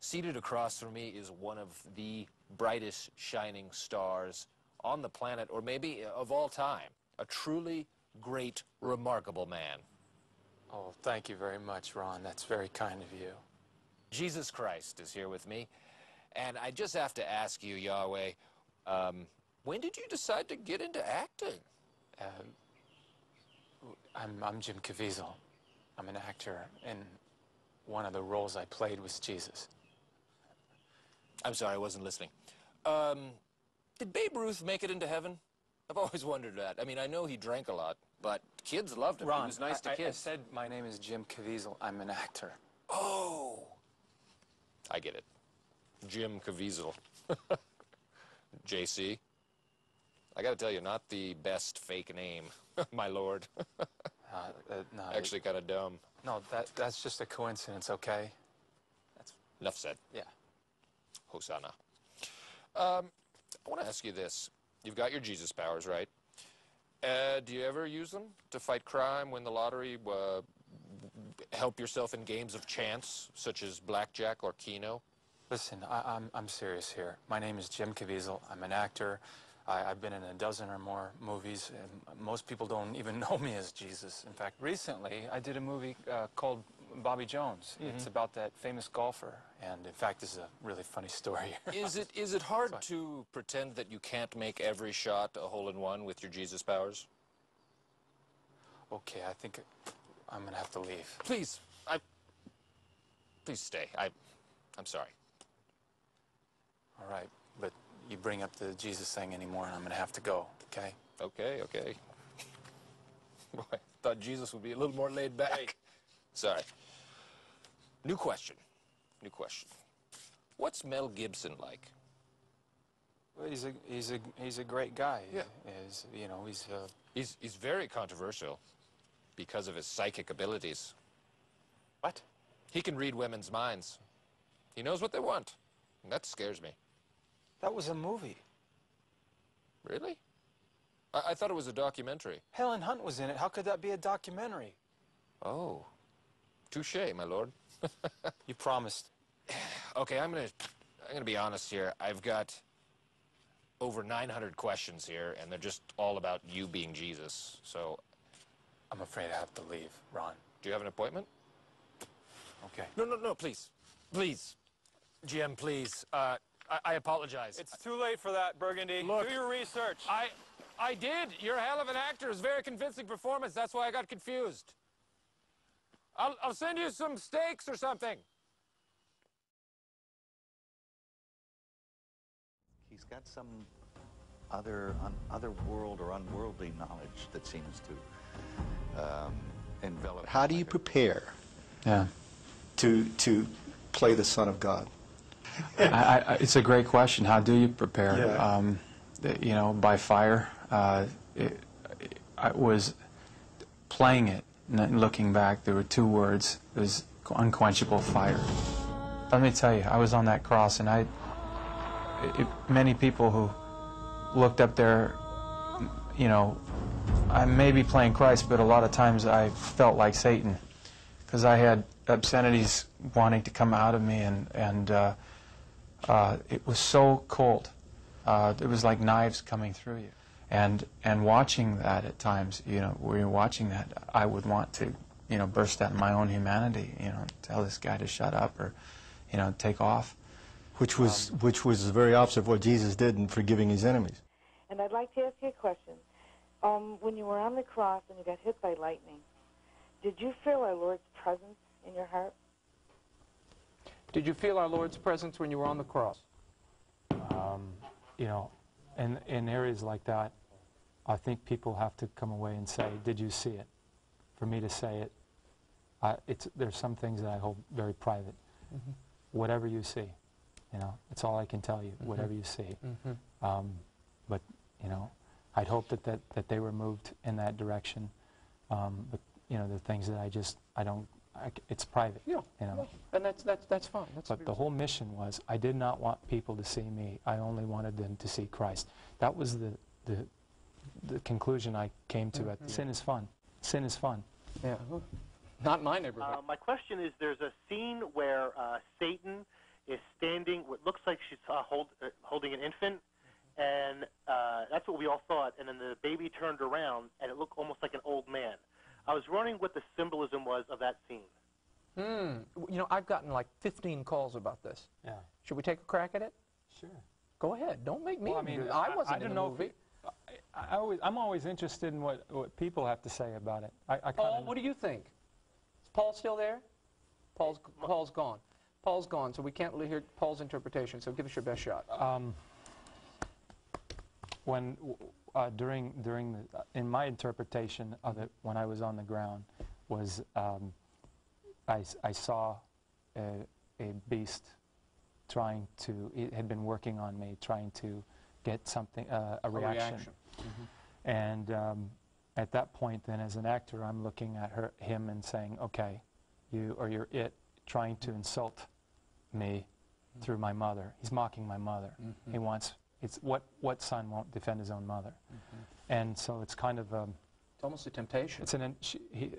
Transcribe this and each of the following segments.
Seated across from me is one of the brightest shining stars on the planet, or maybe of all time. A truly great, remarkable man. Oh, thank you very much, Ron. That's very kind of you. Jesus Christ is here with me. And I just have to ask you, Yahweh, when did you decide to get into acting? I'm Jim Caviezel. I'm an actor, and one of the roles I played was Jesus. I'm sorry, I wasn't listening. Did Babe Ruth make it into heaven? I've always wondered that. I mean, I know he drank a lot, but kids loved him. Ron, he was nice to kids. I said my name is Jim Caviezel. I'm an actor. Oh, I get it. Jim Caviezel. JC. I gotta tell you, not the best fake name, my lord. No, actually kind of dumb. No, that's just a coincidence, okay? That's enough said. Yeah. Hosanna. I want to ask you this. You've got your Jesus powers, right? Do you ever use them to fight crime, win the lottery, help yourself in games of chance, such as blackjack or Keno? Listen, I'm serious here. My name is Jim Caviezel. I'm an actor. I've been in a dozen or more movies, and most people don't even know me as Jesus. In fact, recently I did a movie called Bobby Jones. Mm-hmm. It's about that famous golfer, and in fact, this is a really funny story. Is it hard to pretend that you can't make every shot a hole-in-one with your Jesus powers? Okay, I think I'm gonna have to leave. Please, please stay. I'm sorry. All right, but you bring up the Jesus thing anymore, and I'm gonna have to go. Okay? Okay, okay. Boy, I thought Jesus would be a little more laid back. Hey. Sorry. New question. New question. What's Mel Gibson like? Well, he's a great guy. Yeah. He's very controversial because of his psychic abilities. What? He can read women's minds. He knows what they want, and that scares me. That was a movie. Really? I thought it was a documentary. Helen Hunt was in it. How could that be a documentary? Oh. Touché, my lord. You promised. Okay, I'm gonna be honest here. I've got over 900 questions here, and they're just all about you being Jesus. So I'm afraid I have to leave, Ron. Do you have an appointment? Okay. No, please. Please. Jim, please. I apologize. It's too late for that, Burgundy. Look, do your research. I did. You're a hell of an actor. It was a very convincing performance. That's why I got confused. I'll send you some steaks or something. He's got some other world or unworldly knowledge that seems to envelop. How do you prepare to play the Son of God? It's a great question. How do you prepare? Yeah. You know, by fire. I was playing it, and looking back, there were two words. It was unquenchable fire. Let me tell you, I was on that cross, and many people who looked up there, you know, I may be playing Christ, but a lot of times I felt like Satan, because I had obscenities wanting to come out of me, and it was so cold. It was like knives coming through you. And watching that at times, you know, when you're watching that, I would want to, you know, burst out in my own humanity, you know, tell this guy to shut up or, you know, take off. Which was the very opposite of what Jesus did in forgiving his enemies. And I'd like to ask you a question. When you were on the cross and you got hit by lightning, did you feel our Lord's presence in your heart? Did you feel our Lord's presence when you were on the cross? You know, in areas like that, I think people have to come away and say, did you see it? For me to say it, there's some things that I hold very private. Mm-hmm. Whatever you see, you know, it's all I can tell you, mm-hmm. Whatever you see. Mm-hmm. But, you know, I'd hope that they were moved in that direction. But, you know, the things that it's private. Yeah, you know. Yeah. And that's fine. But the whole mission was, I did not want people to see me. I only wanted them to see Christ. That was the conclusion I came to. Mm-hmm. Sin is fun. Sin is fun. Yeah. Not in my neighborhood. My question is, there's a scene where Satan is standing, what looks like she's holding an infant, and that's what we all thought. And then the baby turned around, and it looked almost like an old man. I was wondering what the symbolism was of that scene. You know, I've gotten like 15 calls about this. Yeah. Should we take a crack at it? Sure. Go ahead. Don't make me. Well, I mean, I wasn't I in don't the know movie. I'm always interested in what people have to say about it. Paul, what do you think? Is Paul still there? Paul's gone. Paul's gone, so we can't really hear Paul's interpretation. So give us your best shot. In my interpretation of it, when I was on the ground, was I saw a beast trying to. It had been working on me, trying to get something a reaction. Mm-hmm. And at that point, then, as an actor, I'm looking at him and saying, "Okay, you're it, trying to insult me through my mother. He's mocking my mother. Mm-hmm. He wants. It's what son won't defend his own mother?" Mm-hmm. And so it's kind of It's almost a temptation. it's he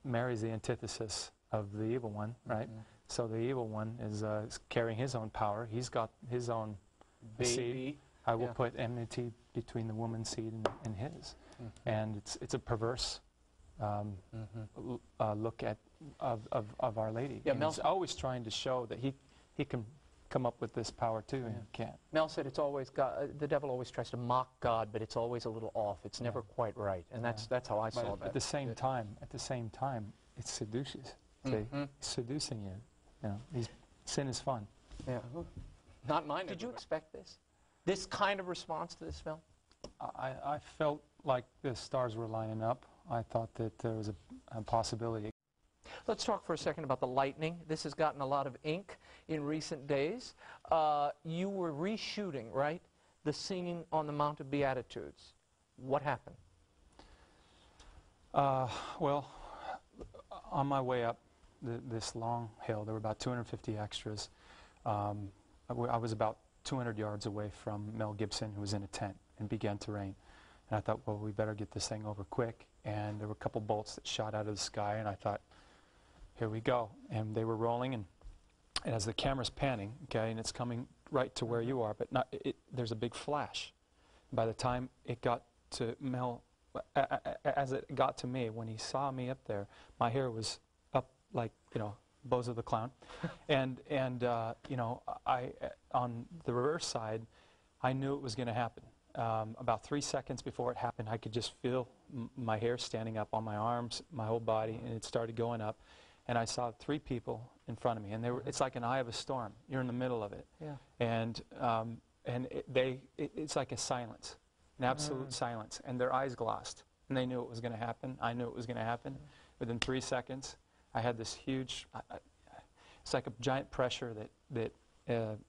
marries the antithesis of the evil one, right? Mm-hmm. So the evil one is carrying his own power. He's got his own seed. Baby. I will Yeah. put enmity between the woman's seed and his, and it's a perverse look at of Our Lady. Yeah, And Mel- he's always trying to show that he can come up with this power too, and he can't. Mel said it's always the devil always tries to mock God, but it's always a little off. It's never quite right, and that's how I But saw that. at the same time, it seduces. See, It's seducing you. You know, sin is fun. Yeah. Not mine. Did you expect this? This kind of response to this film? I felt like the stars were lining up. I thought that there was a possibility. Let's talk for a second about the lightning. This has gotten a lot of ink in recent days. You were reshooting, right, the scene on the Mount of Beatitudes. What happened? Well, on my way up this long hill, there were about 250 extras. I was about 200 yards away from Mel Gibson, who was in a tent, and began to rain. And I thought, well, we better get this thing over quick. And there were a couple bolts that shot out of the sky, and I thought, here we go. And they were rolling, and as the camera's panning, okay, and it's coming right to where you are, but there's a big flash. By the time it got to Mel, as it got to me, when he saw me up there, my hair was up like, Bozo the Clown. and on the reverse side, I knew it was going to happen. About 3 seconds before it happened, I could just feel my hair standing up on my arms, my whole body, and it started going up. And I saw 3 people in front of me, and it's like an eye of a storm. You're in the middle of it. Yeah. And it's like a silence, an absolute silence. And their eyes glossed, and they knew it was going to happen. I knew it was going to happen. Within 3 seconds, I had this huge, it's like a giant pressure that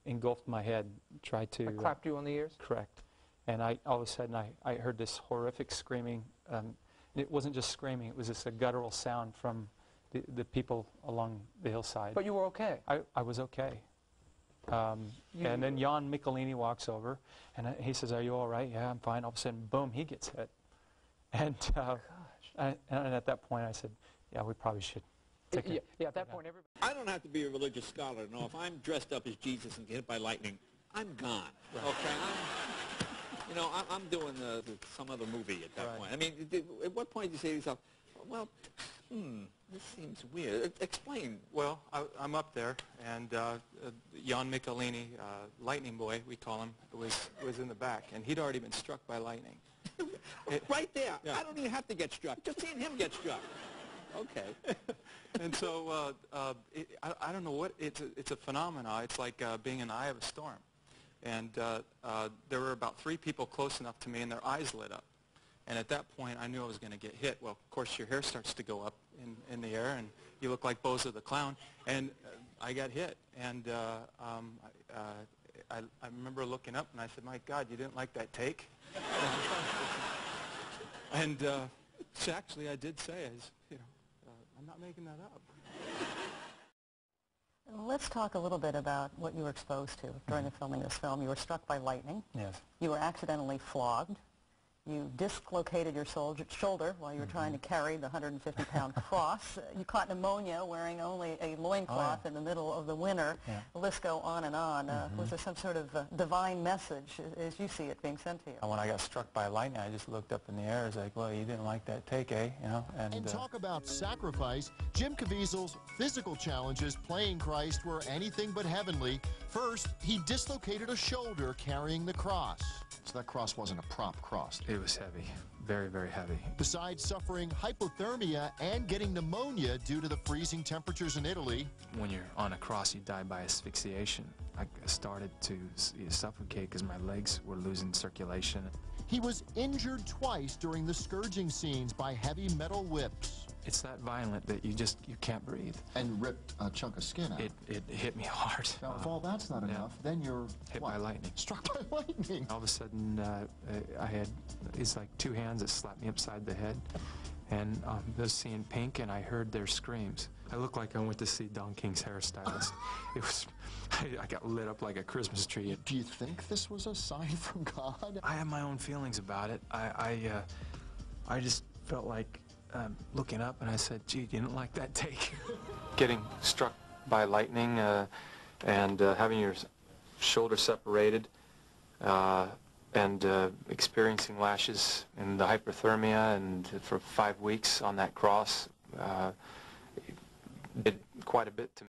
engulfed my head, tried to... clapped you on the ears? Correct. And all of a sudden, I heard this horrific screaming. It wasn't just screaming, it was just a guttural sound from the people along the hillside. But you were okay. I was okay. And then Jan Michelini walks over, and he says, "Are you all right?" "Yeah, I'm fine." All of a sudden, boom, he gets hit. And, and at that point, I said, "Yeah, we probably should take it." Yeah, at that point, everybody... I don't have to be a religious scholar to know if I'm dressed up as Jesus and get hit by lightning, I'm gone. Right. Okay? I'm doing some other movie at that point. I mean, at what point do you say to yourself, well, this seems weird. Explain. Well, I'm up there, and Jan Michelini, Lightning Boy, we call him, was in the back, and he'd already been struck by lightning. Right there. Yeah. I don't even have to get struck. Just seeing him get struck. Okay. And so I don't know what, it's a phenomena. It's like being in the eye of a storm. And there were about 3 people close enough to me, and their eyes lit up. And at that point, I knew I was going to get hit. Well, of course, your hair starts to go up in the air, and you look like Bozo the Clown. And I got hit. And I remember looking up, and I said, "My God, you didn't like that take?" And actually, I did say, I'm not making that up. Let's talk a little bit about what you were exposed to during the filming of this film. You were struck by lightning. Yes. You were accidentally flogged. You dislocated your shoulder while you were trying to carry the 150-pound cross. You caught pneumonia wearing only a loincloth in the middle of the winter. The list go on and on. Was there some sort of divine message, as you see it, being sent to you? When I got struck by lightning, I just looked up in the air. I was like, well, you didn't like that take, eh? You know? And talk about sacrifice. Jim Caviezel's physical challenges playing Christ were anything but heavenly. First, he dislocated a shoulder carrying the cross. So that cross wasn't a prop cross. It was heavy, very, very heavy. Besides suffering hypothermia and getting pneumonia due to the freezing temperatures in Italy. When you're on a cross, you die by asphyxiation. I started to suffocate because my legs were losing circulation. He was injured twice during the scourging scenes by heavy metal whips. It's that violent that you can't breathe. And ripped a chunk of skin out. It hit me hard. Now, if all that's not enough, then you're hit by lightning. Struck by lightning. All of a sudden, I had these like two hands that slapped me upside the head, and I was seeing pink, and I heard their screams. I looked like I went to see Don King's hairstylist. It was, I got lit up like a Christmas tree. Do you think this was a sign from God? I have my own feelings about it. I just felt like looking up, and I said, gee, you didn't like that take. Getting struck by lightning and having your shoulder separated and experiencing lashes and the hyperthermia, and for 5 weeks on that cross did quite a bit to me.